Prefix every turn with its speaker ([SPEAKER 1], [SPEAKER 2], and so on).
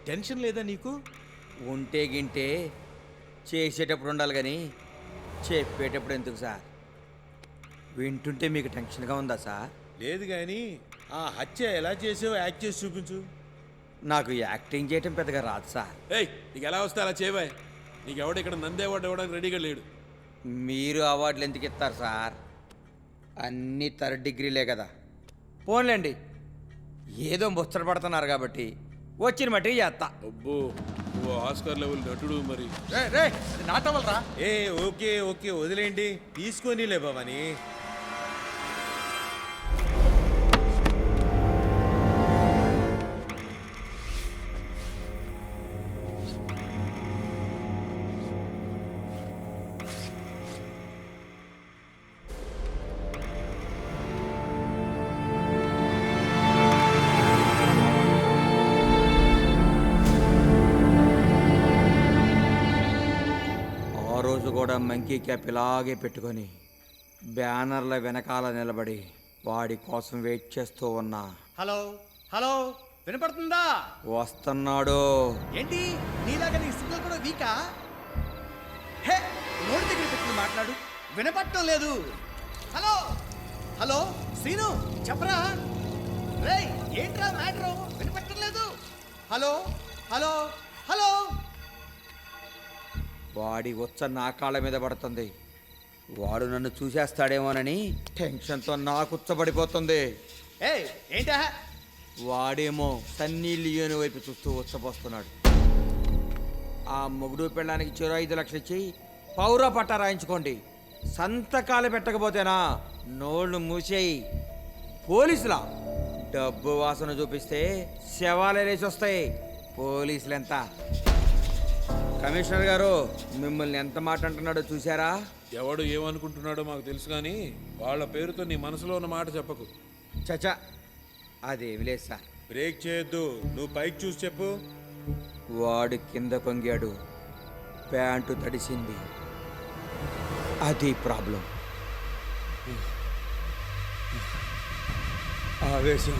[SPEAKER 1] Tension లేదా నీకు?
[SPEAKER 2] ఉంటే గింటే చేసేటప్పుడు ఉండాలి కానీ చెప్పేటప్పుడు ఎందుకు సార్? వింటుంటే మీకు టెన్షన్గా ఉందా సార్?
[SPEAKER 1] లేదు కానీ ఆ హత్య ఎలా చేసావో యాక్ట్ చేసి చూపించు.
[SPEAKER 2] నాకు యాక్టింగ్ చేయటం పెద్దగా రాదు సార్.
[SPEAKER 3] ఏయ్, నీకు ఎలా వస్తే అలా చేయబాయ్. నీకు ఎవడు ఇక్కడ నంది అవార్డు ఇవ్వడానికి రెడీగా లేడు.
[SPEAKER 2] మీరు అవార్డులు ఎందుకు ఇస్తారు సార్? అన్నీ థర్డ్ డిగ్రీలే కదా. పోన్లేండి, ఏదో ముచ్చట పడుతున్నారు కాబట్టి వచ్చిన మట్టి చేస్తా.
[SPEAKER 3] అబ్బో, నువ్వు ఆస్కార్ లెవెల్ నటుడు మరి.
[SPEAKER 2] నాటవలరా?
[SPEAKER 1] ఏ ఓకే ఓకే వదిలేండి, తీసుకోనిలే భవాని.
[SPEAKER 2] కూడా మంకీ క్యాప్ ఇలాగే పెట్టుకొని బ్యానర్ల వెనకాల నిలబడి వాడి కోసం వెయిట్ చేస్తూ ఉన్నా.
[SPEAKER 4] హలో హలో, వినపడుతుందా?
[SPEAKER 2] వస్తున్నాడు.
[SPEAKER 4] ఏంటి నీలాగా నీ సిగ్నల్ కూడా వీకా? హే, నోటి దగ్గర పెట్టుకుని మాట్లాడు, వినపడటం లేదు. హలో హలో శ్రీను, చెప్పరా? రేయ్, ఏంట్రా మ్యాటరు? వినపడటం లేదు. Hello hello hello.
[SPEAKER 2] వాడి ఉచ్చ నా కాళ్ళ మీద పడుతుంది. వాడు నన్ను చూసేస్తాడేమోనని టెన్షన్తో నాకు ఉచ్చబడిపోతుంది.
[SPEAKER 4] ఏయ్, ఏంటా?
[SPEAKER 2] వాడేమో సన్నీ లియోని వైపు చూస్తూ ఉచ్చపోస్తున్నాడు. ఆ మొగుడు పెళ్ళానికి చెరో 5 లక్షలు ఇచ్చి పౌర పట్టా రాయించుకోండి, సంతకాలు పెట్టకపోతేనా నోళ్ళు మూసేయి. పోలీసులా డబ్బు వాసన చూపిస్తే శవాలే లేచి వస్తాయి. పోలీసులు ఎంత? కమిషనర్ గారు మిమ్మల్ని ఎంత మాట అంటున్నాడో చూసారా?
[SPEAKER 3] ఎవడు ఏమనుకుంటున్నాడో మాకు తెలుసు కానీ వాళ్ళ పేరుతో నీ మనసులో ఉన్న మాట చెప్పకు.
[SPEAKER 2] చచా, అదేమి లేదు సార్.
[SPEAKER 1] బ్రేక్ చేయొద్దు, నువ్వు పైకి చూసి చెప్పు.
[SPEAKER 2] వాడు కింద కొంగాడు, ప్యాంటు తడిసింది. అది ప్రాబ్లం. ఆవేశం